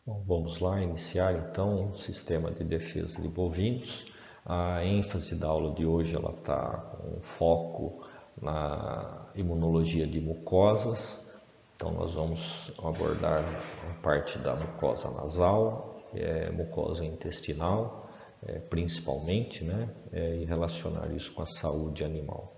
Bom, vamos lá iniciar então o sistema de defesa de bovinos. A ênfase da aula de hoje ela está com foco na imunologia de mucosas. Então nós vamos abordar a parte da mucosa nasal, mucosa intestinal, principalmente, né, e relacionar isso com a saúde animal.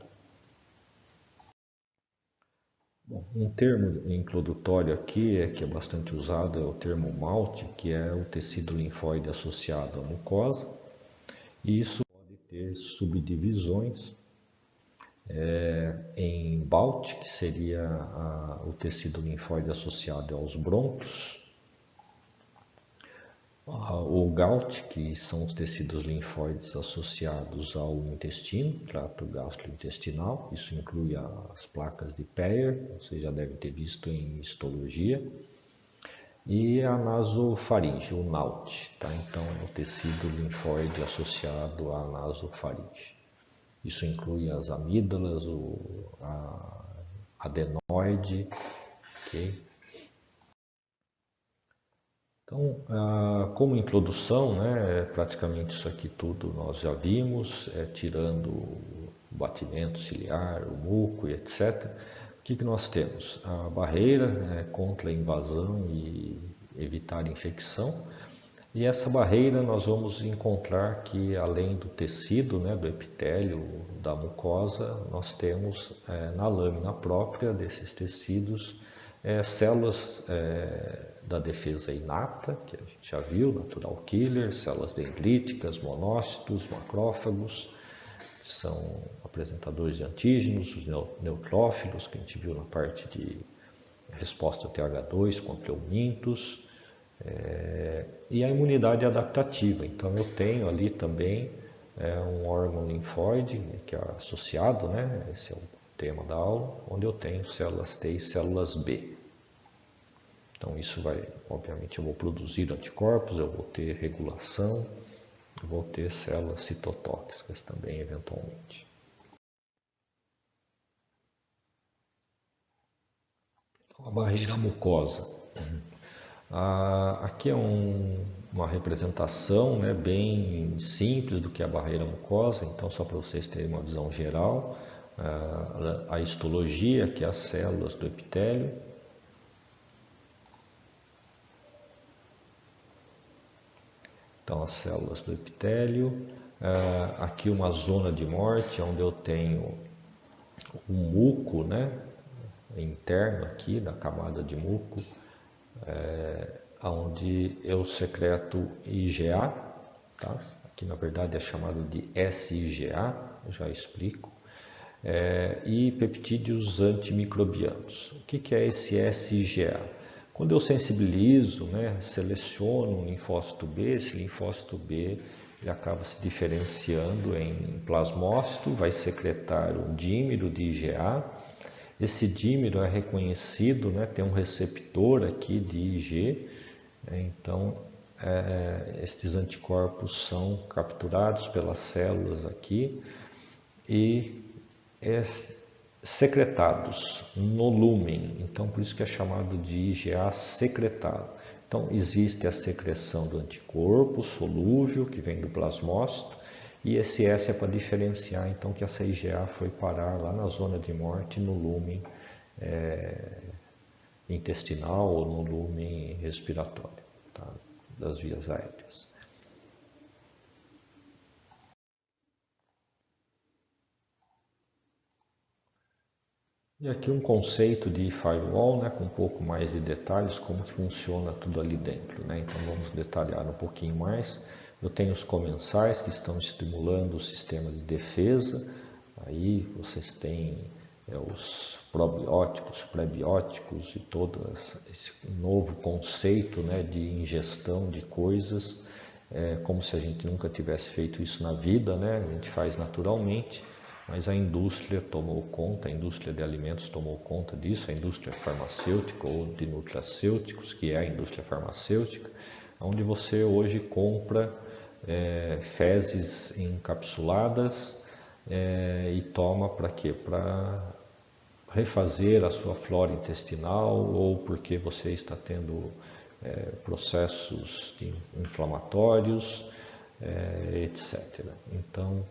Um termo introdutório aqui, que é bastante usado, é o termo MALT, que é o tecido linfóide associado à mucosa, e isso pode ter subdivisões em BALT, que seria o tecido linfóide associado aos brônquios, o GALT, que são os tecidos linfóides associados ao intestino, trato gastrointestinal, isso inclui as placas de Peyer, você já deve ter visto em histologia, e a nasofaringe, o NAUT, tá? Então é o tecido linfóide associado à nasofaringe. Isso inclui as amígdalas, a adenoide, ok? Então, como introdução, né, praticamente isso aqui tudo nós já vimos, tirando o batimento ciliar, o muco e etc. O que nós temos? A barreira, né, contra a invasão e evitar infecção. E essa barreira nós vamos encontrar que além do tecido, né, do epitélio, da mucosa, nós temos na lâmina própria desses tecidos células da defesa inata, que a gente já viu, natural killer, células dendríticas, monócitos, macrófagos, que são apresentadores de antígenos, os neutrófilos, que a gente viu na parte de resposta TH2 contra eumintos, e a imunidade adaptativa. Então eu tenho ali também um órgão linfóide, que é associado, né? Esse é o tema da aula, onde eu tenho células T e células B. Então isso vai, obviamente eu vou produzir anticorpos, eu vou ter regulação, eu vou ter células citotóxicas também eventualmente. Então, a barreira mucosa. Aqui é uma representação, né, bem simples do que é a barreira mucosa, então só para vocês terem uma visão geral, a histologia, que é as células do epitélio, então as células do epitélio, aqui uma zona de morte, onde eu tenho um muco, né, interno aqui, da camada de muco, onde eu secreto IgA, tá? Aqui na verdade é chamado de SIgA, já explico, e peptídeos antimicrobianos. O que é esse SIgA? Quando eu sensibilizo, né, seleciono um linfócito B, esse linfócito B ele acaba se diferenciando em plasmócito, vai secretar um dímero de IgA. Esse dímero é reconhecido, né, tem um receptor aqui de Ig, então estes anticorpos são capturados pelas células aqui e secretados no lúmen, então por isso que é chamado de IgA secretado. Então existe a secreção do anticorpo solúvel que vem do plasmócito e esse S é para diferenciar então que essa IgA foi parar lá na zona de morte no lúmen intestinal ou no lúmen respiratório, tá, das vias aéreas. E aqui um conceito de firewall, né, com um pouco mais de detalhes, como que funciona tudo ali dentro, né? Então vamos detalhar um pouquinho mais. Eu tenho os comensais que estão estimulando o sistema de defesa, aí vocês têm os probióticos, prebióticos e todo esse novo conceito, né, de ingestão de coisas, como se a gente nunca tivesse feito isso na vida, né? A gente faz naturalmente. Mas a indústria tomou conta, a indústria de alimentos tomou conta disso, a indústria farmacêutica ou de nutracêuticos, que é a indústria farmacêutica, onde você hoje compra fezes encapsuladas e toma para quê? Para refazer a sua flora intestinal ou porque você está tendo processos inflamatórios, etc. Então,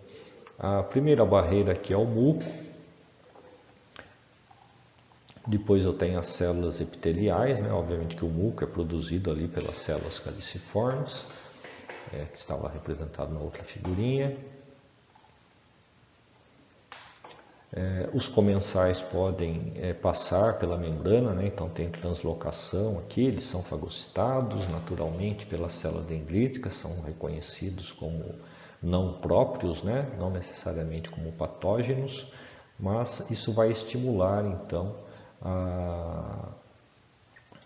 a primeira barreira aqui é o muco. Depois eu tenho as células epiteliais, né? Obviamente que o muco é produzido ali pelas células caliciformes, que estava representado na outra figurinha. Os comensais podem passar pela membrana, né? Então tem translocação aqui, eles são fagocitados naturalmente pelas células dendríticas, são reconhecidos como não próprios, né? Não necessariamente como patógenos, mas isso vai estimular então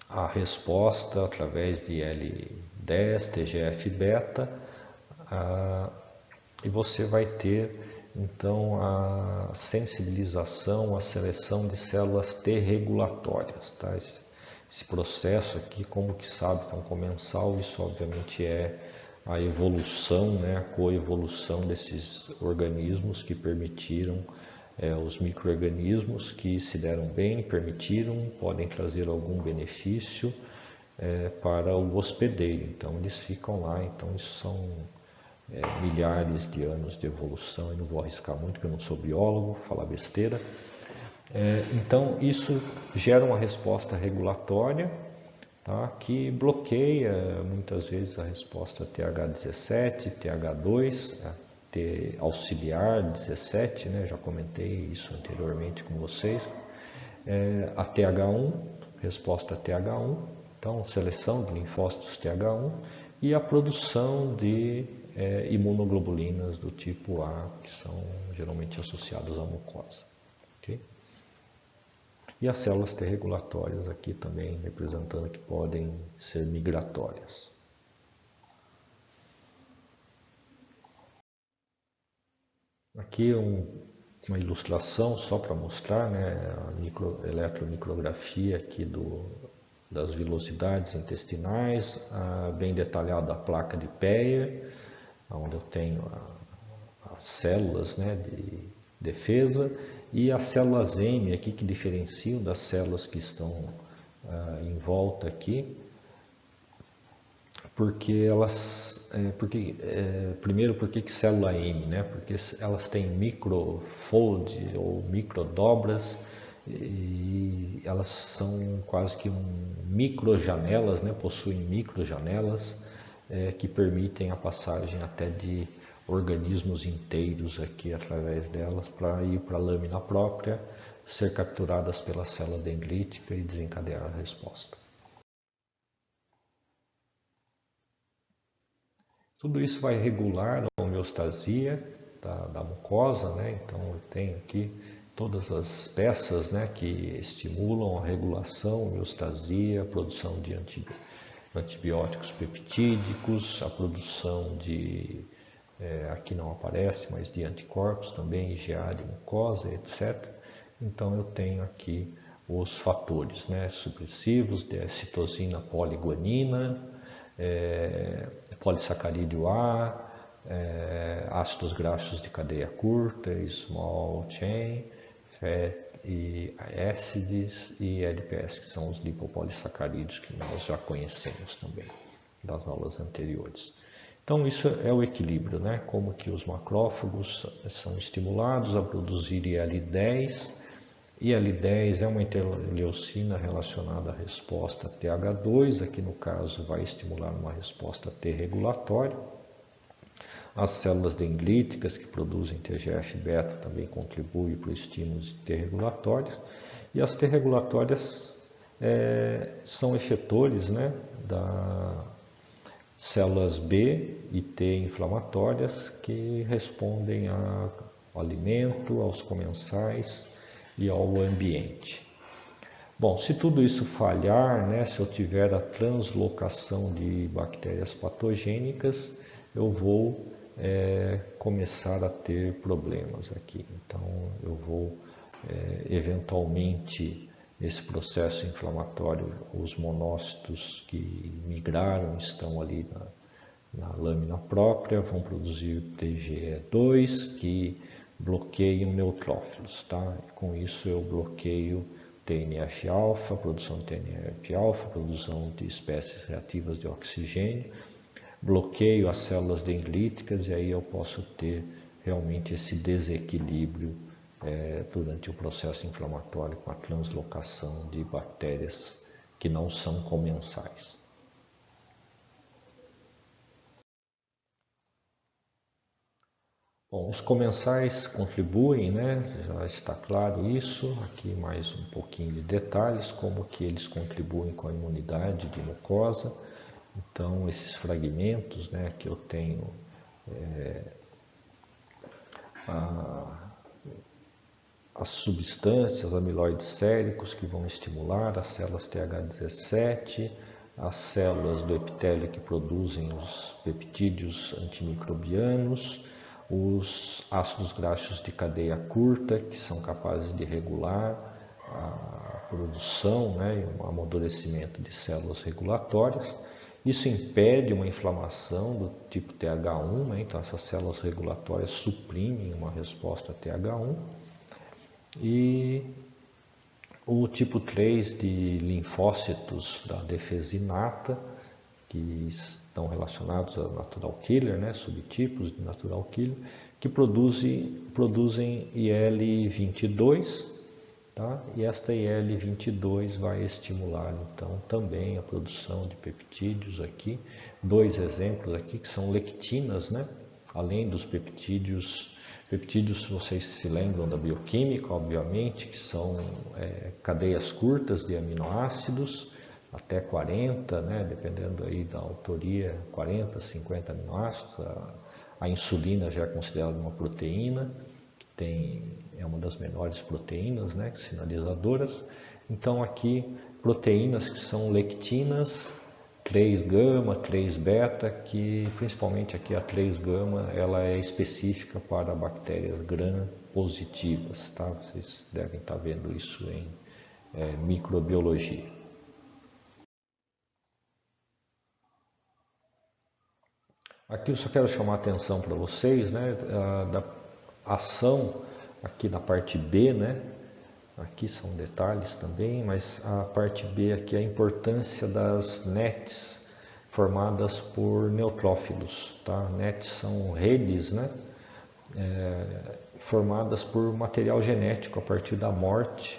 a resposta através de L10, TGF-beta, e você vai ter então a sensibilização, a seleção de células T regulatórias. Tá? Esse processo aqui, como que sabe que é um comensal, isso obviamente é a evolução, né, a coevolução desses organismos que permitiram, os micro-organismos que se deram bem, permitiram, podem trazer algum benefício para o hospedeiro. Então eles ficam lá, então isso são milhares de anos de evolução, eu não vou arriscar muito porque eu não sou biólogo, falar besteira. Então isso gera uma resposta regulatória, tá, que bloqueia muitas vezes a resposta TH17, TH2, auxiliar 17, né, já comentei isso anteriormente com vocês, a TH1, resposta TH1, então seleção de linfócitos TH1 e a produção de imunoglobulinas do tipo A, que são geralmente associadas à mucosa. Okay? E as células T regulatórias aqui também representando que podem ser migratórias. Aqui uma ilustração só para mostrar, né, a eletromicrografia aqui das vilosidades intestinais, bem detalhada a placa de Peyer, onde eu tenho as células, né, de defesa e as células M aqui que diferenciam das células que estão em volta aqui, porque primeiro, por que célula M, né? Porque elas têm microfold ou microdobras e elas são quase que microjanelas, né? Possuem microjanelas que permitem a passagem até de organismos inteiros aqui através delas para ir para a lâmina própria, ser capturadas pela célula dendrítica e desencadear a resposta. Tudo isso vai regular a homeostasia da mucosa, né? Então eu tenho aqui todas as peças, né, que estimulam a regulação, a homeostasia, a produção de antibióticos peptídicos, a produção de, aqui não aparece, mas de anticorpos também, IgA de mucosa, etc. Então eu tenho aqui os fatores, né, supressivos de citosina poliguanina, polissacarídeo A, ácidos graxos de cadeia curta, small chain, fatty acids e LPS, que são os lipopolissacarídeos que nós já conhecemos também das aulas anteriores. Então isso é o equilíbrio, né? Como que os macrófagos são estimulados a produzir IL-10. IL-10 é uma interleucina relacionada à resposta TH2, aqui no caso vai estimular uma resposta T regulatória. As células dendríticas que produzem TGF-beta também contribuem para o estímulo de T regulatórios. E as T regulatórias são efetores, né, das células B e T inflamatórias que respondem ao alimento, aos comensais e ao ambiente. Bom, se tudo isso falhar, né, se eu tiver a translocação de bactérias patogênicas, eu vou começar a ter problemas aqui. Então, eu vou eventualmente, nesse processo inflamatório, os monócitos que migraram estão ali na lâmina própria, vão produzir TGE2, que bloqueiam neutrófilos, tá? Com isso eu bloqueio TNF-alfa, produção de TNF-alfa, produção de espécies reativas de oxigênio, bloqueio as células dendríticas e aí eu posso ter realmente esse desequilíbrio durante o processo inflamatório com a translocação de bactérias que não são comensais. Bom, os comensais contribuem, né? Já está claro isso. Aqui mais um pouquinho de detalhes, como que eles contribuem com a imunidade de mucosa. Então, esses fragmentos, né, que eu tenho as substâncias amiloides séricos que vão estimular as células TH17, as células do epitélio que produzem os peptídeos antimicrobianos, os ácidos graxos de cadeia curta, que são capazes de regular a produção, né, e o amadurecimento de células regulatórias. Isso impede uma inflamação do tipo TH1, né, então essas células regulatórias suprimem uma resposta TH1. E o tipo 3 de linfócitos da defesa inata, que estão relacionados a natural killer, né, subtipos de natural killer, que produzem IL-22, tá? E esta IL-22 vai estimular então também a produção de peptídeos aqui. Dois exemplos aqui que são lectinas, né? Além dos peptídeos, vocês se lembram da bioquímica, obviamente, que são cadeias curtas de aminoácidos, até 40, né, dependendo aí da autoria, 40, 50 aminoácidos. A insulina já é considerada uma proteína, que é uma das menores proteínas, né, sinalizadoras. Então aqui proteínas que são lectinas, 3-gama, 3-beta, que principalmente aqui a 3-gama ela é específica para bactérias gram-positivas, tá? Vocês devem estar vendo isso em microbiologia. Aqui eu só quero chamar a atenção para vocês, né, da ação aqui na parte B, né? Aqui são detalhes também, mas a parte B aqui é a importância das NETs formadas por neutrófilos, tá? NETs são redes, né? Formadas por material genético a partir da morte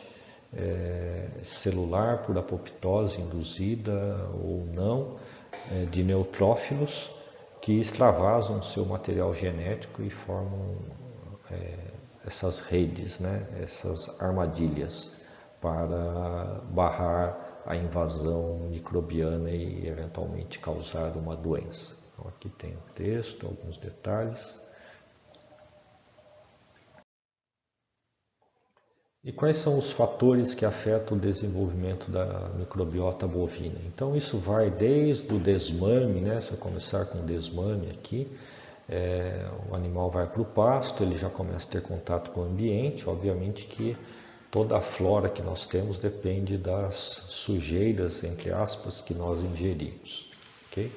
celular por apoptose induzida ou não de neutrófilos que extravasam seu material genético e formam essas redes, né, essas armadilhas para barrar a invasão microbiana e eventualmente causar uma doença. Então, aqui tem o texto, alguns detalhes. E quais são os fatores que afetam o desenvolvimento da microbiota bovina? Então isso vai desde o desmame, né? Se eu começar com o desmame aqui, o animal vai para o pasto, ele já começa a ter contato com o ambiente, obviamente que toda a flora que nós temos depende das sujeiras, entre aspas, que nós ingerimos. Okay?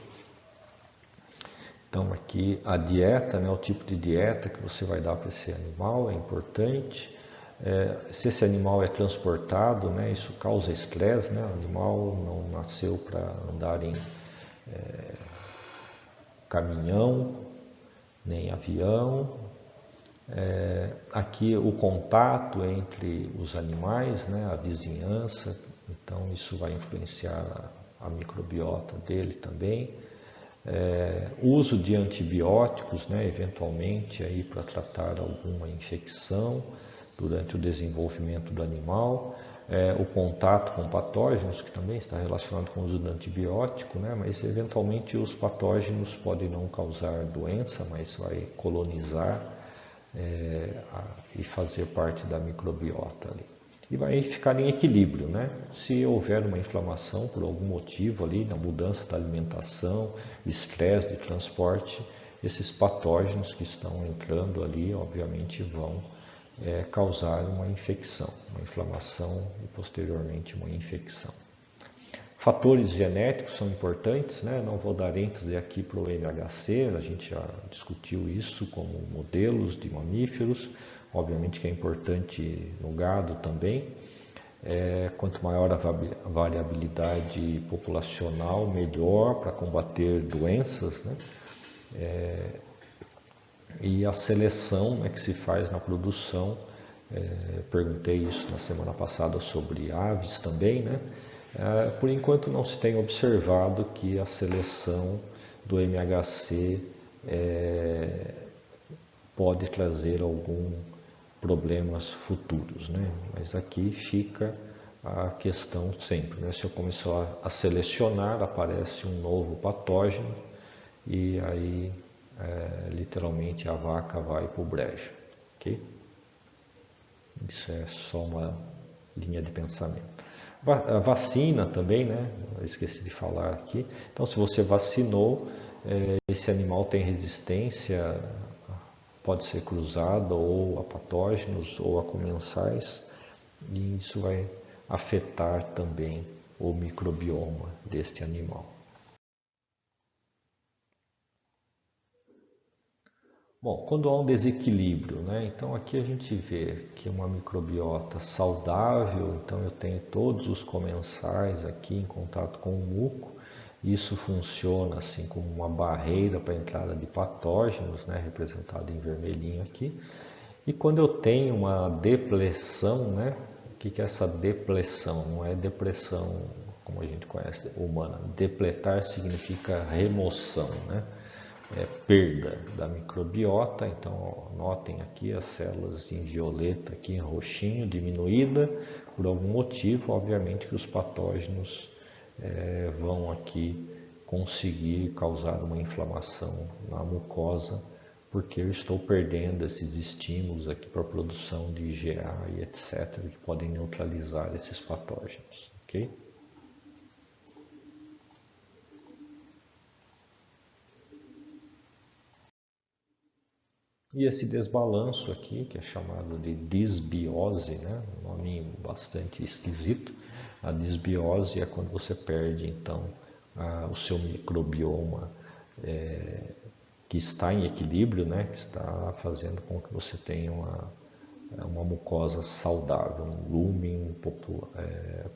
Então aqui a dieta, né? O tipo de dieta que você vai dar para esse animal é importante. Se esse animal é transportado, né, isso causa estresse, né? O animal não nasceu para andar em caminhão, nem avião. Aqui o contato entre os animais, né, a vizinhança, então isso vai influenciar a microbiota dele também. Uso de antibióticos, né, eventualmente aí para tratar alguma infecção durante o desenvolvimento do animal, o contato com patógenos, que também está relacionado com o uso do antibiótico, né? Mas eventualmente os patógenos podem não causar doença, mas vai colonizar e fazer parte da microbiota ali. E vai ficar em equilíbrio, né? Se houver uma inflamação por algum motivo ali, na mudança da alimentação, estresse de transporte, esses patógenos que estão entrando ali, obviamente, vão causar uma infecção, uma inflamação e posteriormente uma infecção. Fatores genéticos são importantes, né? Não vou dar ênfase aqui para o MHC, a gente já discutiu isso como modelos de mamíferos, obviamente que é importante no gado também. Quanto maior a variabilidade populacional, melhor para combater doenças, né? E a seleção, né, que se faz na produção, perguntei isso na semana passada sobre aves também, né? Por enquanto não se tem observado que a seleção do MHC pode trazer algum problemas futuros, né? Mas aqui fica a questão sempre, né? Se eu começar a selecionar, aparece um novo patógeno e aí literalmente a vaca vai para o brejo, ok? Isso é só uma linha de pensamento. A vacina também, né? Eu esqueci de falar aqui. Então, se você vacinou, esse animal tem resistência, pode ser cruzado ou a patógenos ou a comensais, e isso vai afetar também o microbioma deste animal. Bom, quando há um desequilíbrio, né? Então aqui a gente vê que uma microbiota saudável, então eu tenho todos os comensais aqui em contato com o muco, isso funciona assim como uma barreira para a entrada de patógenos, né? Representado em vermelhinho aqui. E quando eu tenho uma depressão, né? O que é essa depressão? Não é depressão como a gente conhece humana. Depletar significa remoção, né? Perda da microbiota, então ó, notem aqui as células em violeta, aqui em roxinho, diminuída, por algum motivo, obviamente que os patógenos vão aqui conseguir causar uma inflamação na mucosa, porque eu estou perdendo esses estímulos aqui para a produção de IgA e etc, que podem neutralizar esses patógenos, ok? E esse desbalanço aqui, que é chamado de disbiose, né? Um nome bastante esquisito. A disbiose é quando você perde, então, o seu microbioma que está em equilíbrio, né? Que está fazendo com que você tenha uma mucosa saudável, um lumen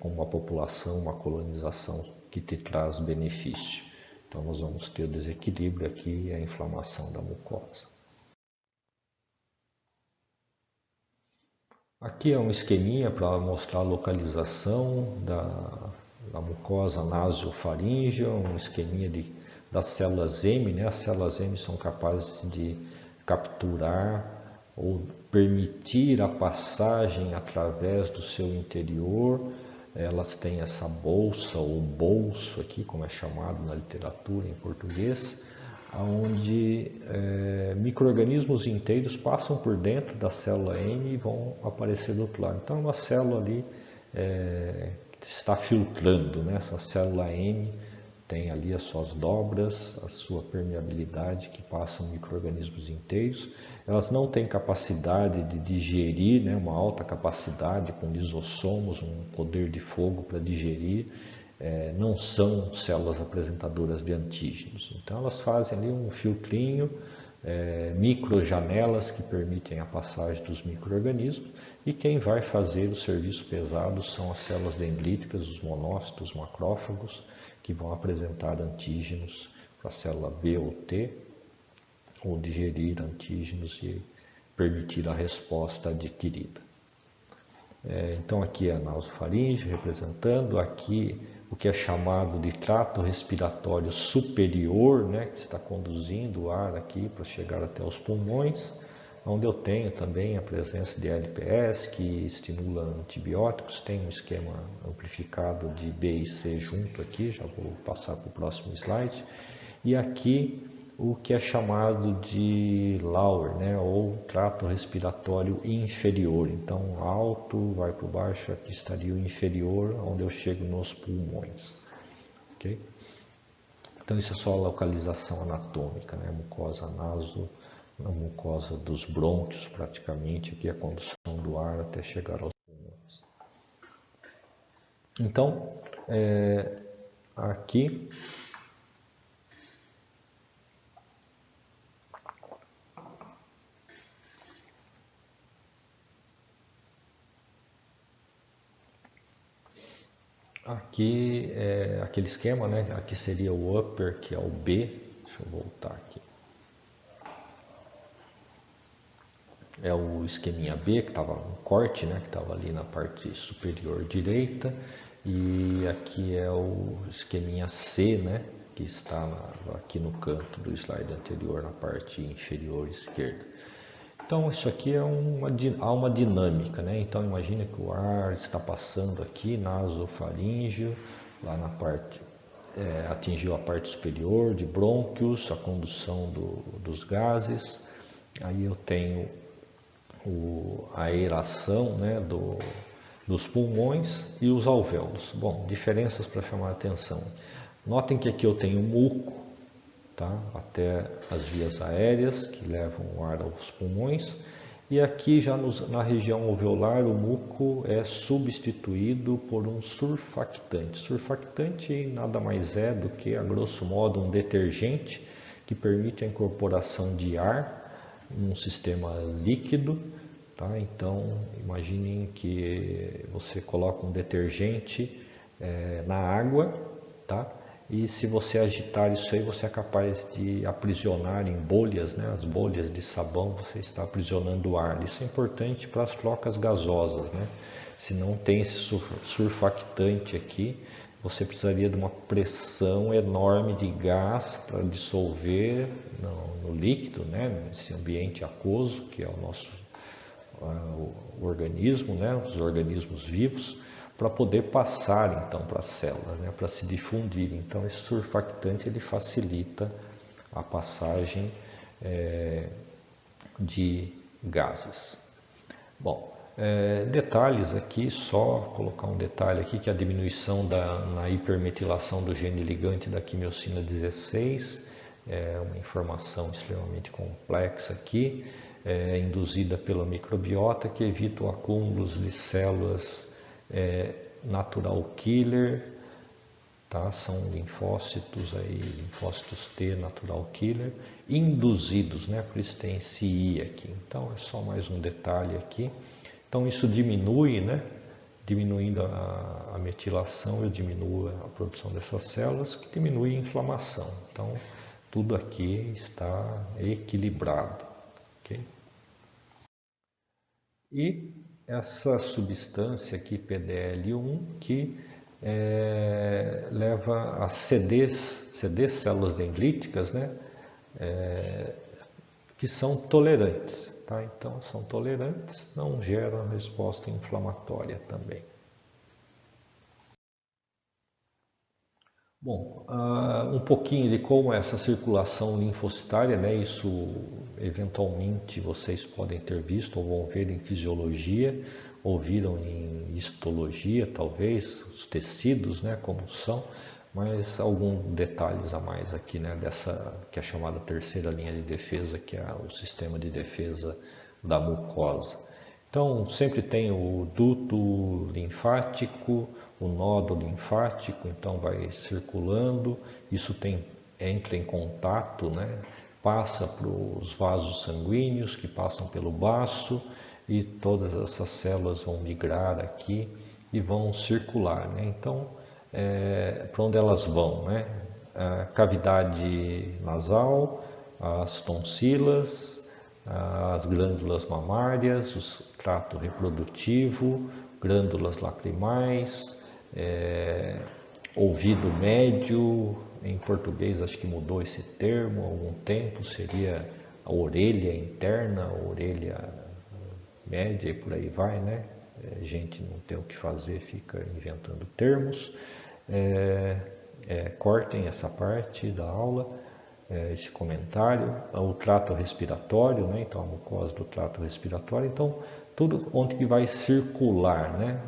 com uma população, uma colonização que te traz benefício. Então, nós vamos ter o desequilíbrio aqui e a inflamação da mucosa. Aqui é um esqueminha para mostrar a localização da mucosa nasofaríngea, um esqueminha das células M, né? As células M são capazes de capturar ou permitir a passagem através do seu interior. Elas têm essa bolsa ou bolso aqui, como é chamado na literatura em português, onde micro-organismos inteiros passam por dentro da célula M e vão aparecer do outro lado. Então, uma célula ali que está filtrando, né? Essa célula M tem ali as suas dobras, a sua permeabilidade que passam micro-organismos inteiros. Elas não têm capacidade de digerir, né? Uma alta capacidade com lisossomos, um poder de fogo para digerir. Não são células apresentadoras de antígenos. Então elas fazem ali um filtrinho, microjanelas que permitem a passagem dos micro-organismos, e quem vai fazer o serviço pesado são as células dendríticas, os monócitos, os macrófagos, que vão apresentar antígenos para a célula B ou T, ou digerir antígenos e permitir a resposta adquirida. Então aqui é a nasofaringe representando, aqui o que é chamado de trato respiratório superior, né, que está conduzindo o ar aqui para chegar até os pulmões, onde eu tenho também a presença de LPS, que estimula antibióticos, tem um esquema amplificado de B e C junto aqui, já vou passar para o próximo slide, e aqui o que é chamado de lower, né, ou trato respiratório inferior. Então, alto vai para o baixo, aqui estaria o inferior, onde eu chego nos pulmões. Okay? Então, isso é só a localização anatômica, né, mucosa naso, a mucosa dos brônquios, praticamente, aqui a condução do ar até chegar aos pulmões. Então, aqui que é aquele esquema, né? Aqui seria o upper, que é o B. Deixa eu voltar aqui. É o esqueminha B, que estava um corte, né? Que estava ali na parte superior direita. E aqui é o esqueminha C, né? Que está aqui no canto do slide anterior, na parte inferior esquerda. Então isso aqui há uma dinâmica, né? Então imagine que o ar está passando aqui nasofaríngeo, lá na parte, atingiu a parte superior de brônquios, a condução dos gases. Aí eu tenho a aeração, né, dos pulmões e os alvéolos. Bom, diferenças para chamar a atenção. Notem que aqui eu tenho muco, tá? Até as vias aéreas que levam o ar aos pulmões, e aqui já na região alveolar o muco é substituído por um surfactante. Surfactante nada mais é do que, a grosso modo, um detergente que permite a incorporação de ar em um sistema líquido, tá? Então imaginem que você coloca um detergente na água, tá? E se você agitar isso aí, você é capaz de aprisionar em bolhas, né? As bolhas de sabão, você está aprisionando o ar. Isso é importante para as trocas gasosas, né? Se não tem esse surfactante aqui, você precisaria de uma pressão enorme de gás para dissolver no líquido, né? Nesse ambiente aquoso, que é o nosso o organismo, né? Os organismos vivos, para poder passar então para as células, né, para se difundir. Então esse surfactante ele facilita a passagem de gases. Bom, detalhes aqui, só colocar um detalhe aqui, que a diminuição na hipermetilação do gene ligante da quimiocina 16 é uma informação extremamente complexa aqui, induzida pela microbiota, que evita o acúmulo de células natural killer, tá? São linfócitos aí, linfócitos T natural killer, induzidos, né? Por isso tem esse I aqui. Então é só mais um detalhe aqui. Então isso diminui, né? Diminuindo a metilação, eu diminuo a produção dessas células, que diminui a inflamação. Então tudo aqui está equilibrado, ok? E essa substância aqui, PDL1, que leva a CDs, células dendríticas, né? Que são tolerantes, tá? Então, são tolerantes, não geram resposta inflamatória também. Bom, um pouquinho de como é essa circulação linfocitária, né? Isso eventualmente vocês podem ter visto ou vão ver em fisiologia, ou viram em histologia, talvez, os tecidos, né? Como são, mas alguns detalhes a mais aqui, né? Dessa que é a chamada terceira linha de defesa, que é o sistema de defesa da mucosa. Então, sempre tem o duto linfático, o nódo linfático, então vai circulando, isso entra em contato, né? Passa para os vasos sanguíneos que passam pelo baço e todas essas células vão migrar aqui e vão circular, né? Então, para onde elas vão, né? A cavidade nasal, as tonsilas, as glândulas mamárias, o trato reprodutivo, glândulas lacrimais, ouvido médio, em português acho que mudou esse termo há algum tempo, seria a orelha interna, a orelha média e por aí vai, né? A gente não tem o que fazer, fica inventando termos. Cortem essa parte da aula, esse comentário. O trato respiratório, né? Então a mucosa do trato respiratório, então tudo onde que vai circular, né?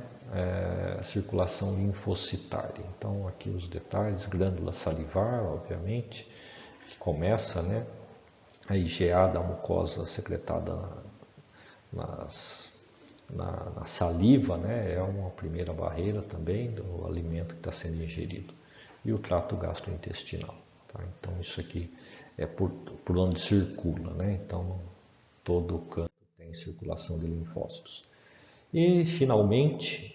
A circulação linfocitária. Então aqui os detalhes, glândula salivar, obviamente, que começa, né? A IgA da mucosa secretada na saliva, né? É uma primeira barreira também do alimento que está sendo ingerido. E o trato gastrointestinal. Tá? Então isso aqui é por onde circula, né? Então todo o canto tem circulação de linfócitos. E finalmente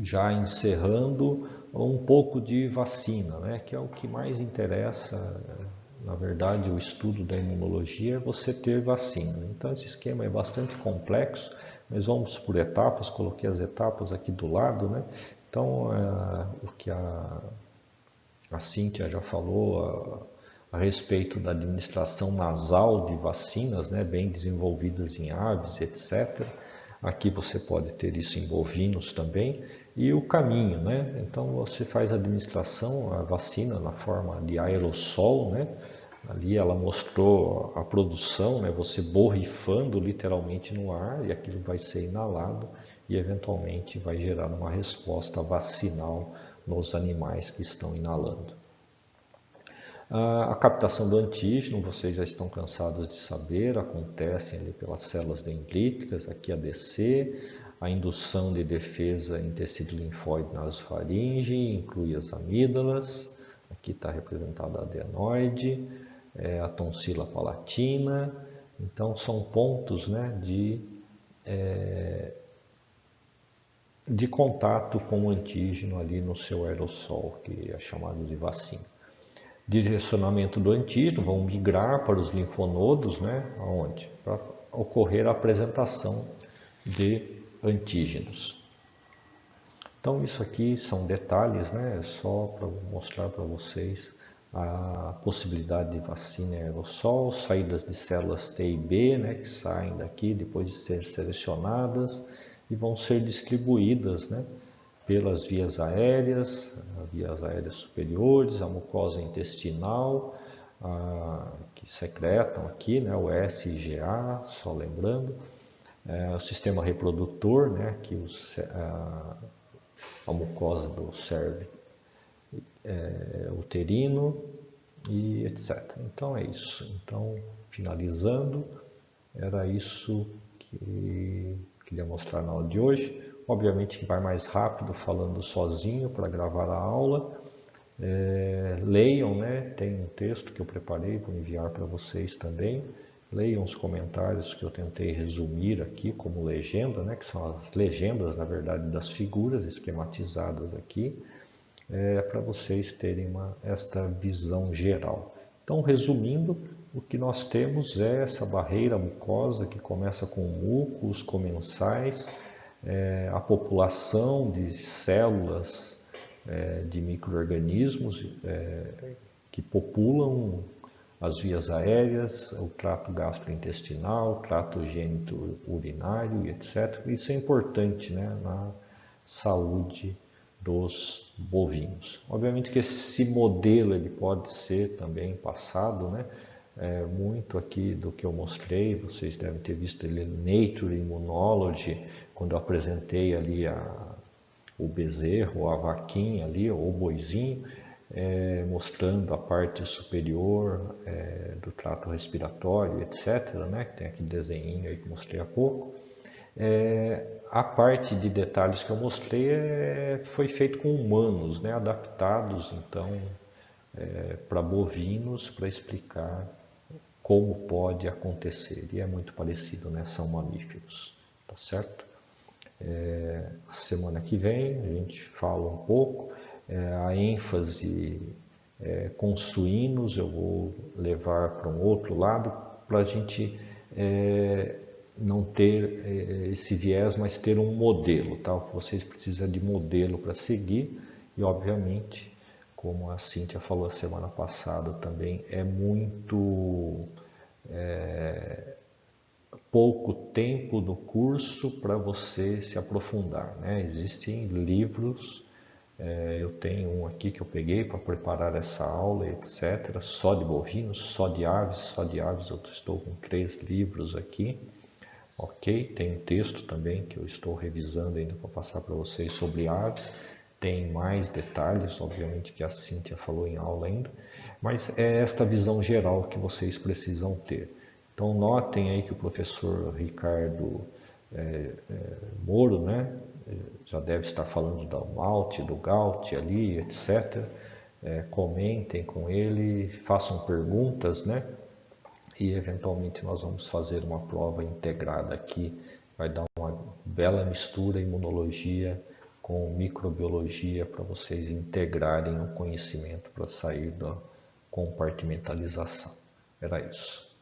já encerrando, um pouco de vacina, né, que é o que mais interessa. Na verdade, o estudo da imunologia é você ter vacina. Então, esse esquema é bastante complexo, mas vamos por etapas. Coloquei as etapas aqui do lado, né? Então, o que a Cíntia já falou a respeito da administração nasal de vacinas, né, bem desenvolvidas em aves, etc. Aqui você pode ter isso em bovinos também. E o caminho, né? Então você faz a administração, a vacina na forma de aerossol, né? Ali ela mostrou a produção, né? Você borrifando literalmente no ar e aquilo vai ser inalado e eventualmente vai gerar uma resposta vacinal nos animais que estão inalando. A captação do antígeno, vocês já estão cansados de saber, acontece ali pelas células dendríticas, aqui a DC, a indução de defesa em tecido linfóide nasofaringe, inclui as amígdalas, aqui está representada a adenoide, a tonsila palatina, então são pontos, né, de contato com o antígeno ali no seu aerossol, que é chamado de vacina. Direcionamento do antígeno, vão migrar para os linfonodos, né, aonde? Para ocorrer a apresentação de antígenos. Então isso aqui são detalhes, né, só para mostrar para vocês a possibilidade de vacina em aerossol, saídas de células T e B, né, que saem daqui depois de ser selecionadas e vão ser distribuídas, né, pelas vias aéreas superiores, a mucosa intestinal, que secretam aqui, né, o SIGA, só lembrando, o sistema reprodutor, né, que a mucosa do cérebro uterino e etc. Então é isso. Então, finalizando, era isso que queria mostrar na aula de hoje. Obviamente que vai mais rápido falando sozinho para gravar a aula. Leiam, né? Tem um texto que eu preparei, vou enviar para vocês também. Leiam os comentários que eu tentei resumir aqui como legenda, né? Que são as legendas, na verdade, das figuras esquematizadas aqui, para vocês terem esta visão geral. Então, resumindo, o que nós temos é essa barreira mucosa que começa com o muco, os comensais, a população de células de micro-organismos que populam as vias aéreas, o trato gastrointestinal, o trato gênito-urinário, etc. Isso é importante, né, na saúde dos bovinos. Obviamente que esse modelo ele pode ser também passado, né? Muito aqui do que eu mostrei, vocês devem ter visto ele Nature Immunology, quando eu apresentei ali o bezerro, a vaquinha ali, ou o boizinho, mostrando a parte superior do trato respiratório, etc., né? Que tem aquele desenho aí que eu mostrei há pouco. A parte de detalhes que eu mostrei foi feito com humanos, né? Adaptados então para bovinos, para explicar como pode acontecer. E é muito parecido, né? São mamíferos, tá certo? A semana que vem a gente fala um pouco, a ênfase com suínos eu vou levar para um outro lado, para a gente não ter esse viés, mas ter um modelo, tá? O que vocês precisam de modelo para seguir e, obviamente, como a Cíntia falou a semana passada também, é muito pouco tempo no curso para você se aprofundar, né? Existem livros, eu tenho um aqui que eu peguei para preparar essa aula, etc., só de bovinos, só de aves, eu estou com 3 livros aqui, ok? Tem um texto também que eu estou revisando ainda para passar para vocês sobre aves, tem mais detalhes, obviamente, que a Cíntia falou em aula ainda, mas é esta visão geral que vocês precisam ter. Então, notem aí que o professor Ricardo Moro, né, já deve estar falando do malte, do gout ali, etc. Comentem com ele, façam perguntas, né, e eventualmente nós vamos fazer uma prova integrada aqui, vai dar uma bela mistura imunologia com microbiologia para vocês integrarem o conhecimento para sair da compartimentalização. Era isso.